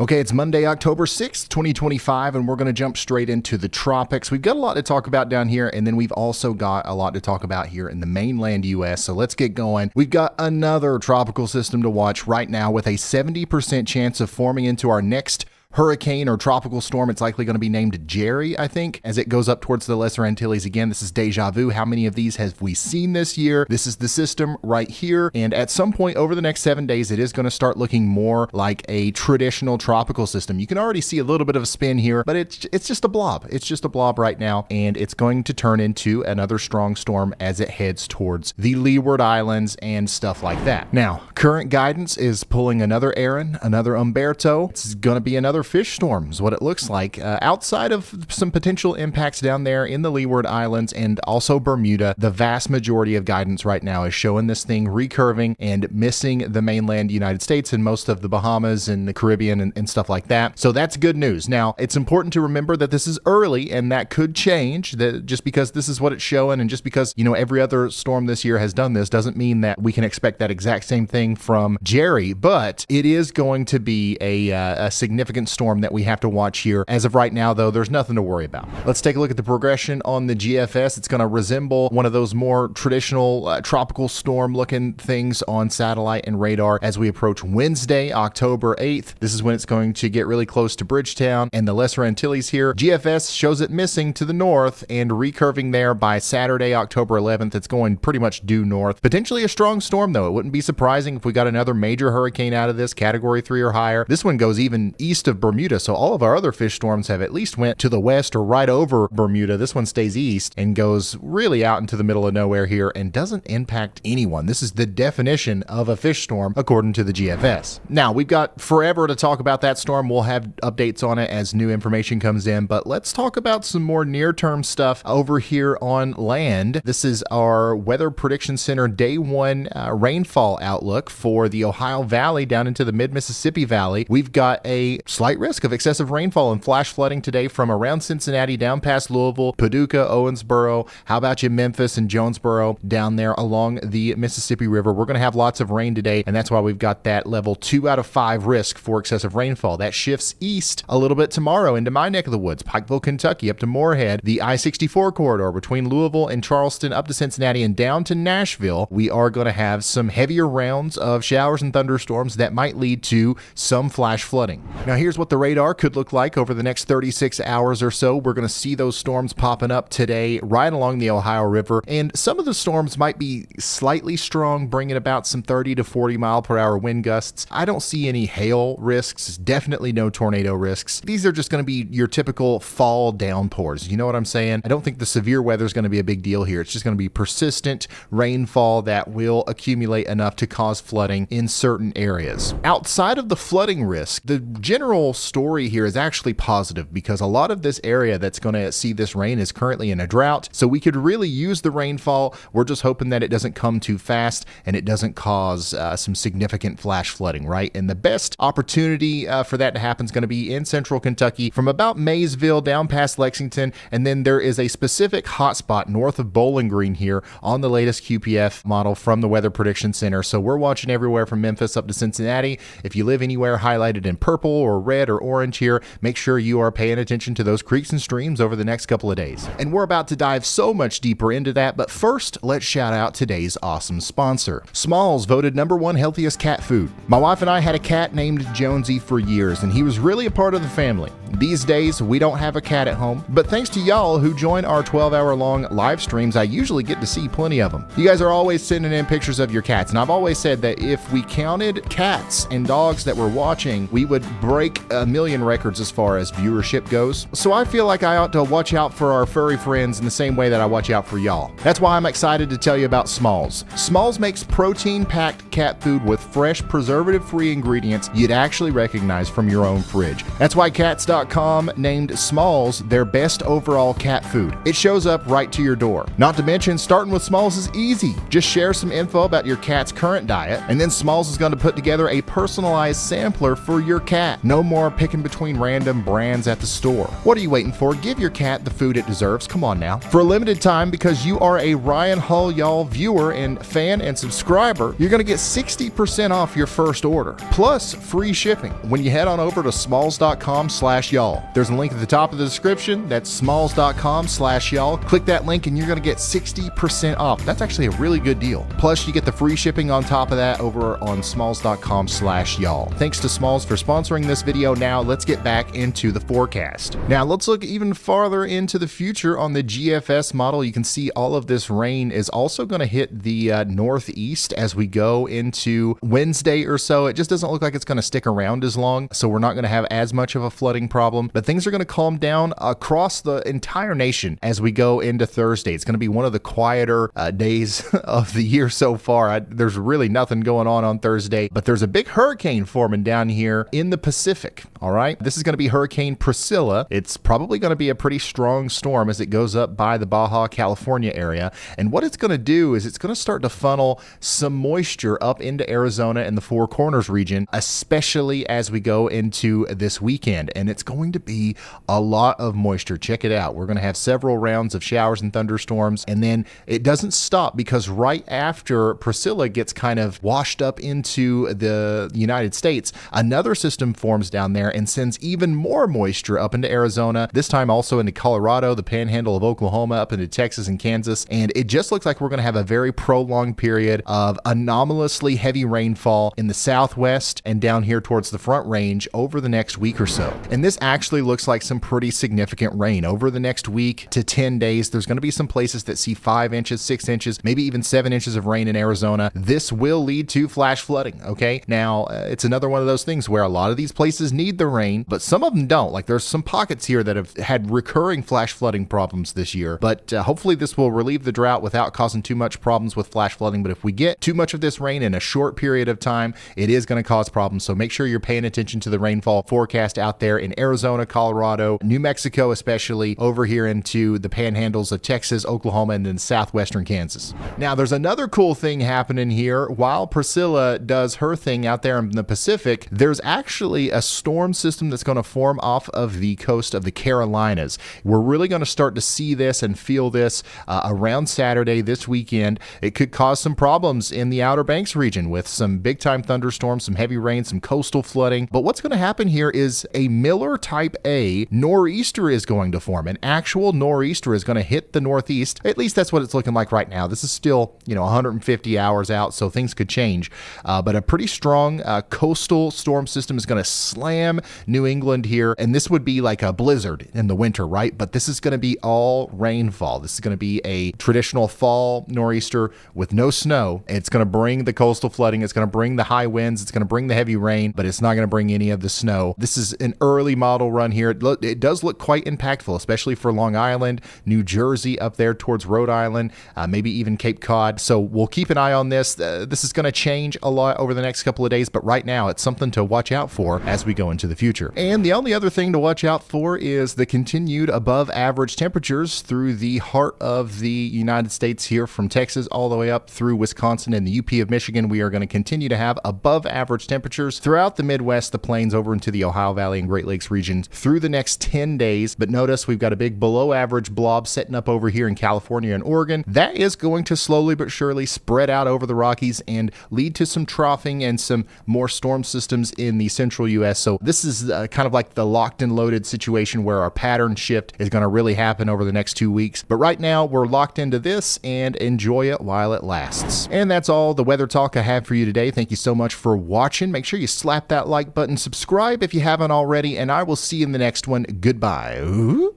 Okay, it's Monday, October 6th, 2025, and we're going to jump straight into the tropics. We've got a lot to talk about down here, and then we've also got a lot to talk about here in the mainland U.S., so let's get going. We've got another tropical system to watch right now with a 70% chance of forming into our next hurricane or tropical storm. It's likely going to be named Jerry, I think, as it goes up towards the Lesser Antilles. Again, this is deja vu. How many of these have we seen this year? This is the system right here. And at some point over the next 7 days, it is going to start looking more like a traditional tropical system. You can already see a little bit of a spin here, but it's just a blob. It's just a blob right now, and it's going to turn into another strong storm as it heads towards the Leeward Islands and stuff like that. Now, current guidance is pulling another Aaron, another Umberto. It's going to be another fish storm is what it looks like. Outside of some potential impacts down there in the Leeward Islands and also Bermuda, the vast majority of guidance right now is showing this thing recurving and missing the mainland United States and most of the Bahamas and the Caribbean and stuff like that. So that's good news. Now, it's important to remember that this is early and that could change. That just because this is what it's showing and just because, every other storm this year has done this doesn't mean that we can expect that exact same thing from Jerry, but it is going to be a significant storm that we have to watch here. As of right now, though, there's nothing to worry about. Let's take a look at the progression on the GFS. It's going to resemble one of those more traditional tropical storm looking things on satellite and radar as we approach Wednesday, October 8th. This is when it's going to get really close to Bridgetown and the Lesser Antilles here. GFS shows it missing to the north and recurving there by Saturday, October 11th. It's going pretty much due north. Potentially a strong storm, though. It wouldn't be surprising if we got another major hurricane out of this, category 3 or higher. This one goes even east of Bermuda, so all of our other fish storms have at least went to the west or right over Bermuda. This one stays east and goes really out into the middle of nowhere here and doesn't impact anyone. This is the definition of a fish storm according to the GFS. Now, we've got forever to talk about that storm. We'll have updates on it as new information comes in, but let's talk about some more near-term stuff over here on land. This is our Weather Prediction Center Day 1 rainfall outlook for the Ohio Valley down into the mid-Mississippi Valley. We've got a slight risk of excessive rainfall and flash flooding today from around Cincinnati down past Louisville, Paducah, Owensboro. How about you, Memphis and Jonesboro down there along the Mississippi River? We're going to have lots of rain today, and that's why we've got that level 2 out of 5 risk for excessive rainfall. That shifts east a little bit tomorrow into my neck of the woods, Pikeville, Kentucky, up to Moorhead, the I-64 corridor between Louisville and Charleston up to Cincinnati and down to Nashville. We are going to have some heavier rounds of showers and thunderstorms that might lead to some flash flooding. Now, here's what the radar could look like over the next 36 hours or so. We're going to see those storms popping up today right along the Ohio River, and some of the storms might be slightly strong, bringing about some 30 to 40 mile per hour wind gusts. I don't see any hail risks, definitely no tornado risks. These are just going to be your typical fall downpours. You know what I'm saying? I don't think the severe weather is going to be a big deal here. It's just going to be persistent rainfall that will accumulate enough to cause flooding in certain areas. Outside of the flooding risk, the general story here is actually positive because a lot of this area that's going to see this rain is currently in a drought, so we could really use the rainfall. We're just hoping that it doesn't come too fast and it doesn't cause some significant flash flooding, right? And the best opportunity for that to happen is going to be in central Kentucky from about Maysville down past Lexington, and then there is a specific hotspot north of Bowling Green here on the latest QPF model from the Weather Prediction Center. So we're watching everywhere from Memphis up to Cincinnati. If you live anywhere highlighted in purple or red or orange here, make sure you are paying attention to those creeks and streams over the next couple of days. And we're about to dive so much deeper into that, but first, let's shout out today's awesome sponsor. Smalls voted #1 healthiest cat food. My wife and I had a cat named Jonesy for years, and he was really a part of the family. These days, we don't have a cat at home, but thanks to y'all who join our 12-hour-long live streams, I usually get to see plenty of them. You guys are always sending in pictures of your cats, and I've always said that if we counted cats and dogs that were watching, we would break a million records as far as viewership goes. So I feel like I ought to watch out for our furry friends in the same way that I watch out for y'all. That's why I'm excited to tell you about Smalls. Smalls makes protein-packed cat food with fresh, preservative-free ingredients you'd actually recognize from your own fridge. That's why Cats.com named Smalls their best overall cat food. It shows up right to your door. Not to mention, starting with Smalls is easy. Just share some info about your cat's current diet, and then Smalls is going to put together a personalized sampler for your cat. No more more picking between random brands at the store. What are you waiting for? Give your cat the food it deserves. Come on now. For a limited time, because you are a Ryan Hull Y'all viewer and fan and subscriber, you're going to get 60% off your first order, plus free shipping when you head on over to smalls.com/y'all. There's a link at the top of the description. That's smalls.com/y'all. Click that link and you're going to get 60% off. That's actually a really good deal. Plus, you get the free shipping on top of that over on smalls.com/y'all. Thanks to Smalls for sponsoring this video. Now, let's get back into the forecast. Now, let's look even farther into the future on the GFS model. You can see all of this rain is also going to hit the northeast as we go into Wednesday or so. It just doesn't look like it's going to stick around as long, so we're not going to have as much of a flooding problem, but things are going to calm down across the entire nation as we go into Thursday. It's going to be one of the quieter days of the year so far. There's really nothing going on Thursday, but there's a big hurricane forming down here in the Pacific. All right, this is going to be Hurricane Priscilla. It's probably going to be a pretty strong storm as it goes up by the Baja California area, and what it's going to do is it's going to start to funnel some moisture up into Arizona and the Four Corners region, especially as we go into this weekend, and it's going to be a lot of moisture. Check it out. We're going to have several rounds of showers and thunderstorms, and then it doesn't stop, because right after Priscilla gets kind of washed up into the United States, another system forms down there and sends even more moisture up into Arizona, this time also into Colorado, the panhandle of Oklahoma, up into Texas and Kansas, and it just looks like we're going to have a very prolonged period of anomalously heavy rainfall in the southwest and down here towards the Front Range over the next week or so. And this actually looks like some pretty significant rain. Over the next week to 10 days, there's going to be some places that see 5 inches, 6 inches, maybe even 7 inches of rain in Arizona. This will lead to flash flooding, okay? Now, it's another one of those things where a lot of these places need the rain, but some of them don't. Like, there's some pockets here that have had recurring flash flooding problems this year, but hopefully this will relieve the drought without causing too much problems with flash flooding. But if we get too much of this rain in a short period of time, it is going to cause problems. So make sure you're paying attention to the rainfall forecast out there in Arizona, Colorado, New Mexico, especially over here into the panhandles of Texas, Oklahoma, and then southwestern Kansas. Now, there's another cool thing happening here. While Priscilla does her thing out there in the Pacific, there's actually a storm system that's going to form off of the coast of the Carolinas. We're really going to start to see this and feel this around Saturday this weekend. It could cause some problems in the Outer Banks region with some big time thunderstorms, some heavy rain, some coastal flooding. But what's going to happen here is a Miller type A nor'easter is going to form. An actual nor'easter is going to hit the northeast. At least that's what it's looking like right now. This is still, 150 hours out, so things could change. But a pretty strong coastal storm system is going to slam New England here. And this would be like a blizzard in the winter, right? But this is going to be all rainfall. This is going to be a traditional fall nor'easter with no snow. It's going to bring the coastal flooding. It's going to bring the high winds. It's going to bring the heavy rain, but it's not going to bring any of the snow. This is an early model run here. It does look quite impactful, especially for Long Island, New Jersey, up there towards Rhode Island, maybe even Cape Cod. So we'll keep an eye on this. This is going to change a lot over the next couple of days, but right now it's something to watch out for as we go into the future. And the only other thing to watch out for is the continued above average temperatures through the heart of the United States here, from Texas all the way up through Wisconsin and the UP of Michigan. We are going to continue to have above average temperatures throughout the Midwest, the plains, over into the Ohio Valley and Great Lakes regions through the next 10 days. But notice we've got a big below average blob setting up over here in California and Oregon. That is going to slowly but surely spread out over the Rockies and lead to some troughing and some more storm systems in the central U.S. So this is kind of like the locked and loaded situation where our pattern shift is going to really happen over the next 2 weeks. But right now we're locked into this, and enjoy it while it lasts. And that's all the weather talk I have for you today. Thank you so much for watching. Make sure you slap that like button, subscribe if you haven't already, and I will see you in the next one. Goodbye. Ooh.